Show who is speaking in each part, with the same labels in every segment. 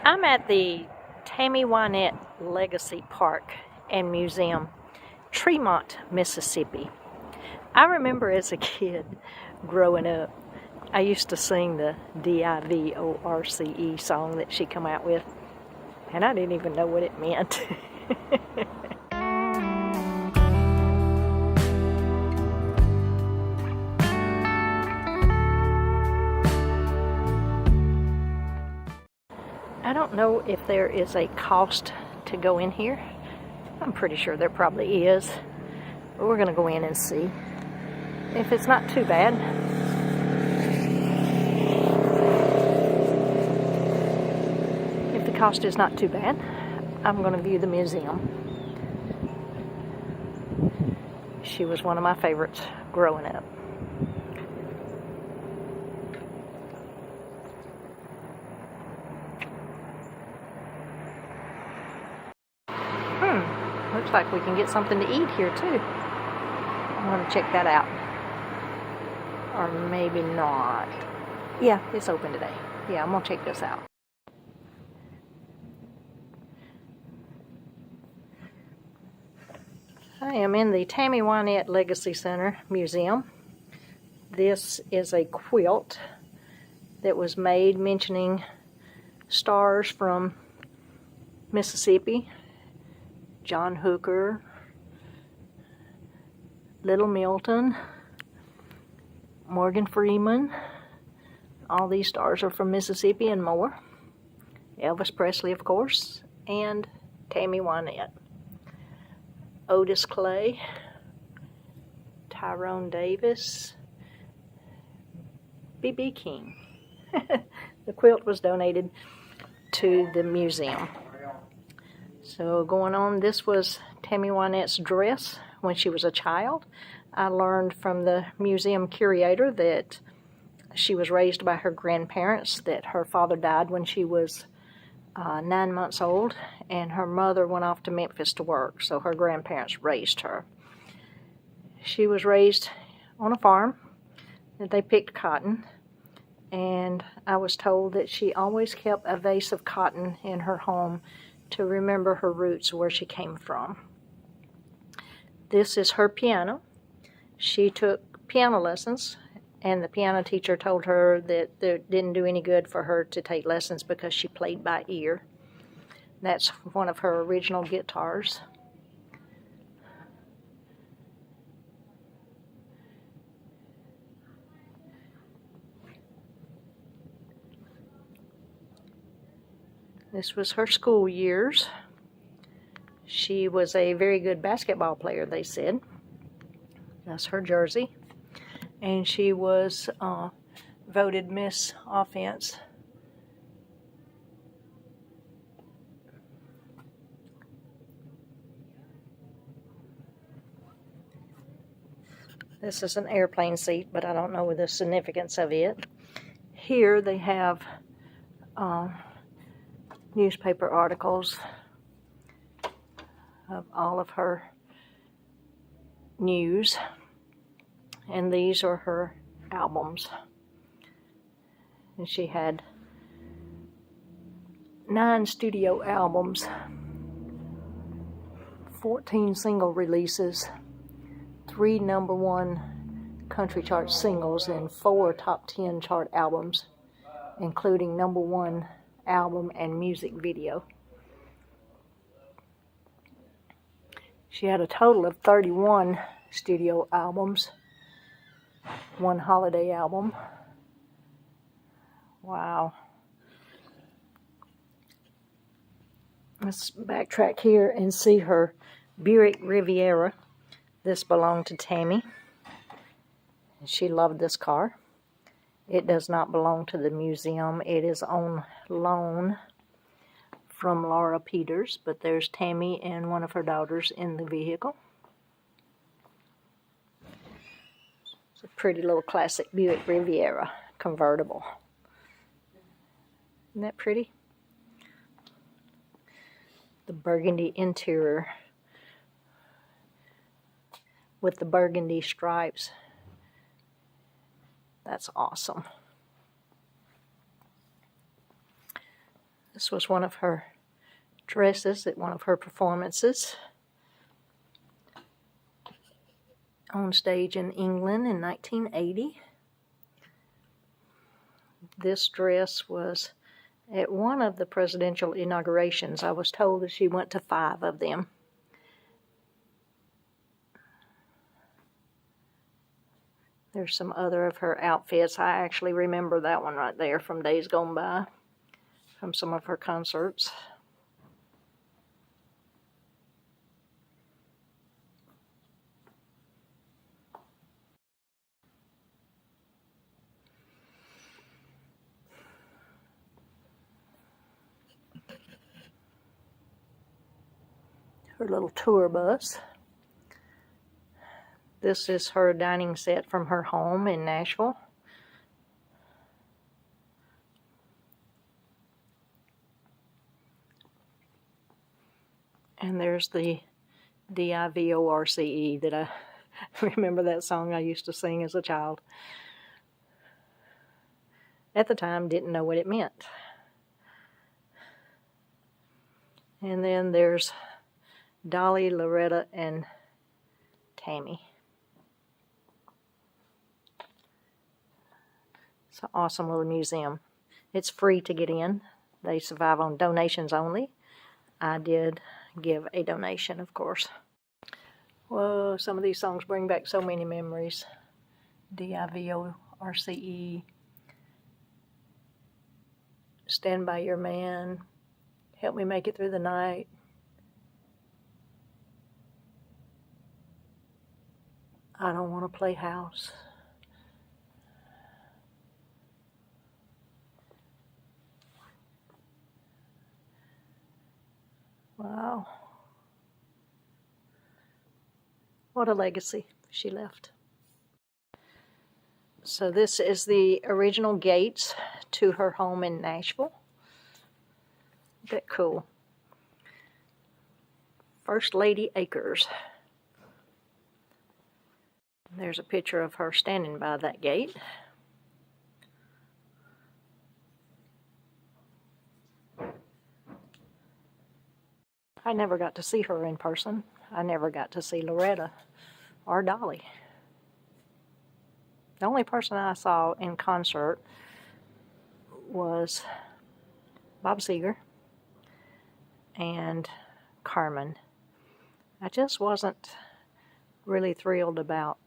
Speaker 1: I'm at the Tammy Wynette Legacy Park and Museum, Tremont, Mississippi. I remember as a kid growing up, I used to sing the DIVORCE song that she come out with, and I didn't even know what it meant. I don't know if there is a cost to go in here. I'm pretty sure there probably is. But we're going to go in and see if it's not too bad. If the cost is not too bad, I'm going to view the museum. She was one of my favorites growing up. Looks like we can get something to eat here too. I'm going to check that out. Or maybe not. Yeah, it's open today. Yeah, I'm going to check this out. I am in the Tammy Wynette Legacy Center Museum. This is a quilt that was made mentioning stars from Mississippi. John Hooker, Little Milton, Morgan Freeman. All these stars are from Mississippi and more. Elvis Presley, of course, and Tammy Wynette. Otis Clay, Tyrone Davis, B.B. King. The quilt was donated to the museum. So going on, this was Tammy Wynette's dress when she was a child. I learned from the museum curator that she was raised by her grandparents, that her father died when she was 9 months old, and her mother went off to Memphis to work, so her grandparents raised her. She was raised on a farm that they picked cotton, and I was told that she always kept a vase of cotton in her home to remember her roots, where she came from. This is her piano. She took piano lessons, and the piano teacher told her that it didn't do any good for her to take lessons because she played by ear. That's one of her original guitars. This was her school years. She was a very good basketball player, they said. That's her jersey. And she was voted Miss Offense. This is an airplane seat, but I don't know the significance of it. Here they have newspaper articles of all of her news, and these are her albums. And she had 9 studio albums, 14 single releases, 3 #1 country chart singles, and 4 top 10 chart albums, including #1 album and music video. She had a total of 31 studio albums, 1 holiday album. Wow. Let's backtrack here and see her Buick Riviera. This belonged to Tammy. She loved this car. It does not belong to the museum. It is on loan from Laura Peters, but there's Tammy and one of her daughters in the vehicle. It's a pretty little classic Buick Riviera convertible. Isn't that pretty? The burgundy interior with the burgundy stripes. That's awesome. This was one of her dresses at one of her performances on stage in England in 1980. This dress was at one of the presidential inaugurations. I was told that she went to 5 of them. There's some other of her outfits. I actually remember that one right there from days gone by, from some of her concerts. Her little tour bus. This is her dining set from her home in Nashville. And there's the D-I-V-O-R-C-E that I remember that song I used to sing as a child. At the time, didn't know what it meant. And then there's Dolly, Loretta, and Tammy. It's an awesome little museum. It's free to get in. They survive on donations only. I did give a donation, of course. Whoa, some of these songs bring back so many memories. D-I-V-O-R-C-E, Stand By Your Man, Help Me Make It Through the Night. I Don't Want to Play House. Wow. What a legacy she left. So this is the original gates to her home in Nashville. Isn't that cool? First Lady Acres. There's a picture of her standing by that gate. I never got to see her in person. I never got to see Loretta or Dolly. The only person I saw in concert was Bob Seger and Carmen. I just wasn't really thrilled about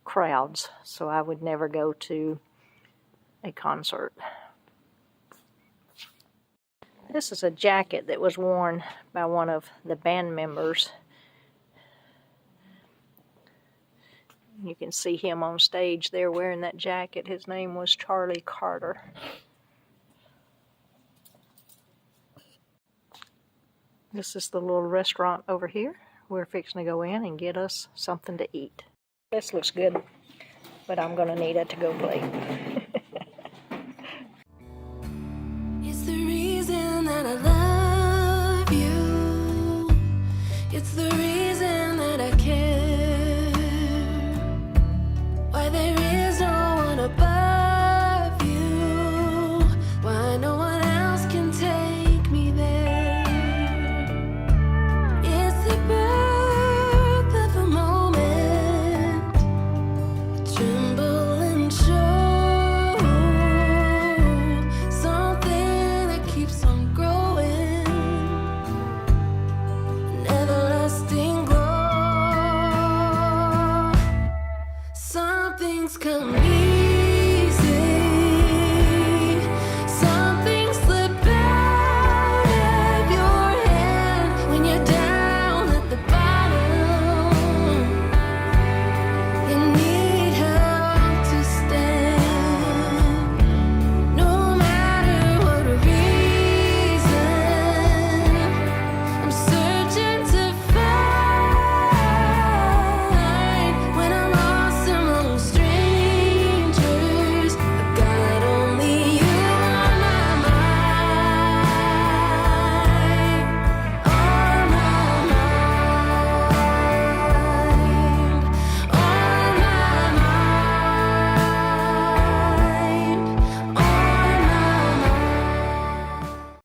Speaker 1: crowds, so I would never go to a concert. This is a jacket that was worn by one of the band members. You can see him on stage there wearing that jacket. His name was Charlie Carter. This is the little restaurant over here. We're fixing to go in and get us something to eat. This looks good, but I'm going to need a to-go plate.
Speaker 2: It's the reason that I love